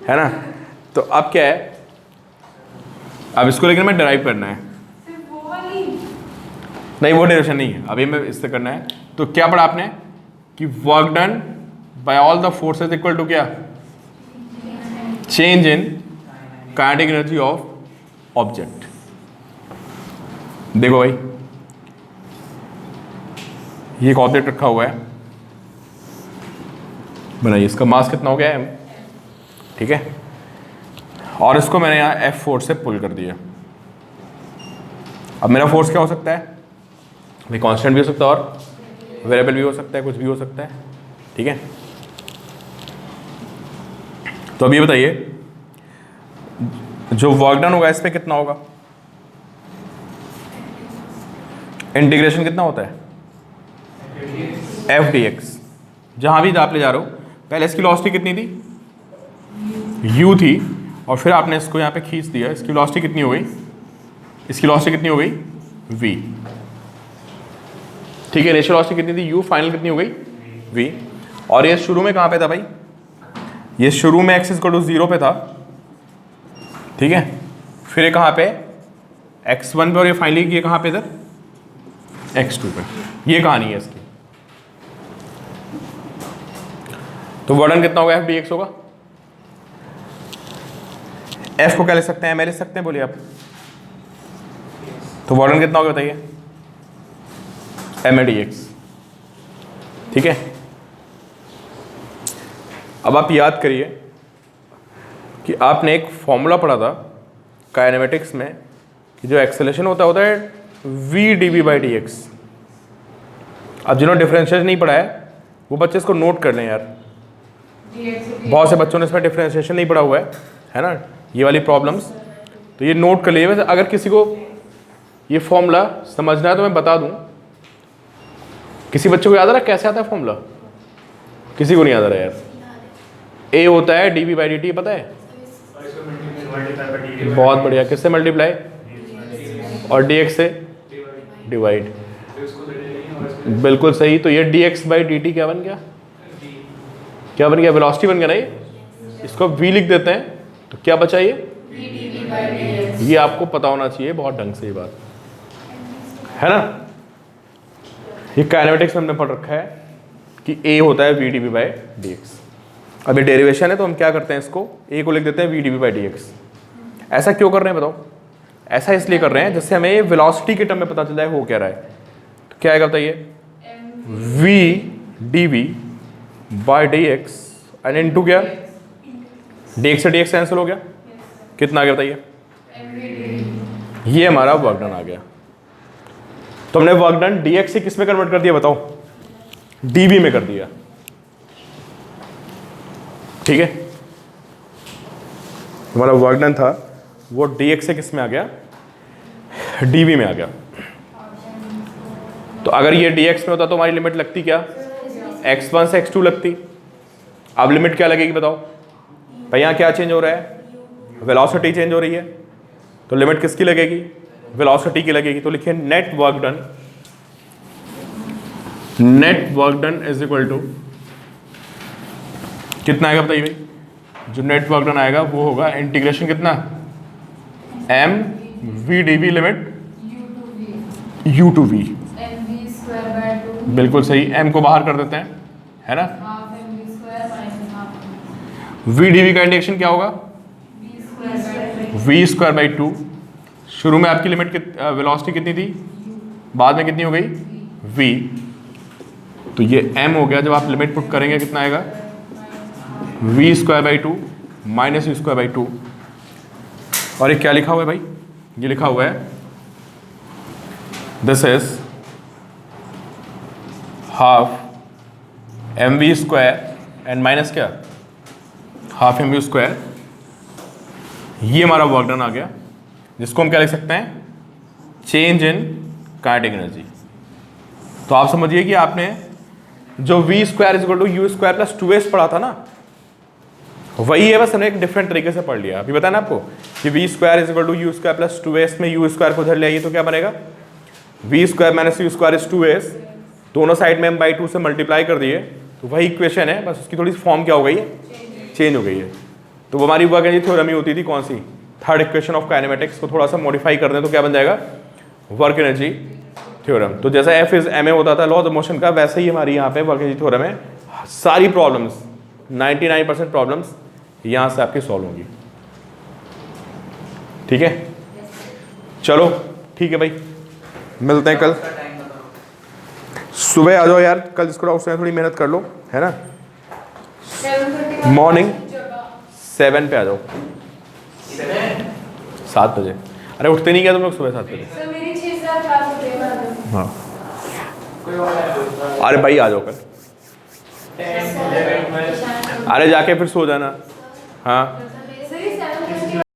है ना, तो अब क्या है, अब इसको लेकर मैं डराइव करना है, नहीं वो डेरिवेशन नहीं है, अभी मैं इससे करना है। तो क्या पढ़ा आपने कि work done by all the forces equal to क्या, change in kinetic energy of object. देखो भाई, ये एक ऑब्जेक्ट रखा हुआ है, बनाइए, इसका मास कितना हो गया m, ठीक है, और इसको मैंने यहाँ F फोर्स से पुल कर दिया। अब मेरा फोर्स क्या हो सकता है, भाई कांस्टेंट भी हो सकता है और वेरिएबल भी हो सकता है, कुछ भी हो सकता है, ठीक है। तो अब ये बताइए, जो वर्क डन होगा इस पे कितना होगा, इंटीग्रेशन कितना होता है, एफ डी एक्स, जहां भी आप ले जा रहे हो, पहले इसकी वेलोसिटी कितनी थी, u थी, और फिर आपने इसको यहाँ पे खींच दिया, इसकी वेलोसिटी कितनी हो गई, इसकी वेलोसिटी कितनी हो गई, v, ठीक है। इनिशियल वेलोसिटी कितनी थी, u, फाइनल कितनी हो गई, v, और ये शुरू में कहाँ पे था भाई, ये शुरू में x इक्वल टू 0 पे था, ठीक है, फिर ये कहाँ पे x1 पे, और ये फाइनली ये कहाँ पे इधर x2 पे। ये कहानी है इसकी। तो वर्डन कितना होगा, एफ डी एक्स होगा। एफ को क्या लिख सकते हैं, एम ए लिख सकते हैं, बोलिए आप। तो वर्डन कितना होगा बताइए, एम ए डी एक्स, ठीक है। अब आप याद करिए कि आपने एक फॉर्मूला पढ़ा था काइनेमेटिक्स में कि जो एक्सेलेरेशन होता है V D B by D X, अब जिन्होंने डिफरेंशिएशन नहीं पढ़ा है वो बच्चे इसको नोट कर लें यार, dx बहुत से बच्चों ने इसमें डिफरेंशिएशन नहीं पढ़ा हुआ है ना, ये वाली प्रॉब्लम्स, तो ये नोट कर लीजिए। वैसे अगर किसी को ये फॉर्मूला समझना है तो मैं बता दूं, किसी बच्चे को याद आ रहा है कैसे आता है फॉर्मूला? किसी को नहीं याद आ रहा यार। ए होता है D V by D T, पता है? बहुत बढ़िया, किससे मल्टीप्लाई? और डी एक्स से डिवाइड, बिल्कुल सही। तो ये D x by D T क्या बन गया? क्या बन गया? वेलोसिटी बन गया ना ये। इसको v लिख देते हैं तो क्या बचा ये? ये आपको पता होना चाहिए बहुत ढंग से, ये बात है ना। ये काइनेमेटिक्स में हमने पढ़ रखा है कि a होता है v dv by D X. अब ये डेरिवेशन है तो हम क्या करते हैं, इसको a को लिख देते हैं v dv by D x. ऐसा क्यों कर रहे हैं बताओ? ऐसा इसलिए कर रहे हैं जिससे हमें वेलोसिटी के टर्म में पता चल जाए हो क्या रहा है। तो क्या आएगा बताइए? v dv by D x and into क्या? डी एक्स से डी एक्स कैंसिल हो गया, कितना आ गया बताइए? ये हमारा वर्क डन आ गया। तो हमने वर्क डन डी एक्स से किस में कन्वर्ट कर दिया बताओ? डीवी में कर दिया, ठीक है। हमारा वर्क डन था वो डी एक्स से किस में आ गया? डीवी में आ गया। तो अगर ये डी एक्स में होता तो हमारी लिमिट लगती क्या? x1 से x2 लगती। अब लिमिट क्या लगेगी बताओ भाई? यहाँ क्या चेंज हो रहा है? वेलोसिटी चेंज हो रही है, तो लिमिट किसकी लगेगी? वेलोसिटी की लगेगी। तो लिखिए net work done, net work done is equal to कितना आएगा बताइए भाई? जो नेट वर्क डन आएगा वो होगा इंटीग्रेशन कितना? m v dv limit u to v, mv square by 2, बिल्कुल सही। m को बाहर कर देते हैं, है ना। Half mv square minus half v dv का इंटीग्रेशन क्या होगा? v square by v square by 2। शुरू में आपकी लिमिट वेलोसिटी कितनी थी, बाद में कितनी हो गई? v। तो ये m हो गया। जब आप लिमिट पुट करेंगे कितना आएगा? v square by 2 minus v square by 2। और ये क्या लिखा हुआ है भाई? ये लिखा हुआ है this is half M V square and minus क्या? Half M V square. ये हमारा वर्क डन आ गया, जिसको हम क्या लिख सकते हैं? Change in kinetic energy. तो आप समझिए कि आपने जो V square is equal to U square plus 2s पढ़ा था ना, वही है, बस हमने एक डिफरेंट तरीके से पढ़ लिया। अभी बताया ना आपको कि V square is equal to U square plus 2s में यू स्क्वायर को उधर ले आइए तो क्या बनेगा? V square minus U square is 2s। दोनों साइड में हम बाई 2 से मल्टीप्लाई कर दिए, तो वही इक्वेशन है, बस उसकी थोड़ी फॉर्म क्या हो गई है? चेंज हो गई है। तो वो हमारी वर्क एनर्जी थ्योरम ही होती थी, कौन सी? थर्ड इक्वेशन ऑफ काइनेमेटिक्स को थोड़ा सा मॉडिफाई कर दें तो क्या बन जाएगा? Work energy theorem. तो जैसा एफ इज एम ए होता था लॉ ऑफ मोशन का, वैसे ही हमारी यहाँ पे वर्क एनर्जी थ्योरम है। सारी प्रॉब्लम्स 99% प्रॉब्लम्स यहाँ से आपकी सॉल्व होंगी, ठीक है। चलो ठीक है भाई, मिलते हैं कल सुबह। आ जाओ यार, कल इसको डाउट थोड़ी मेहनत कर लो, है ना। 7:30 मॉर्निंग 7 पे आ जाओ, 7 बजे। अरे उठते नहीं क्या तुम लोग सुबह 7 बजे? सर मेरी 6 क्लास होती है मैडम। हाँ अरे भाई आ जाओ कल। अरे जाके फिर सो जाना। हाँ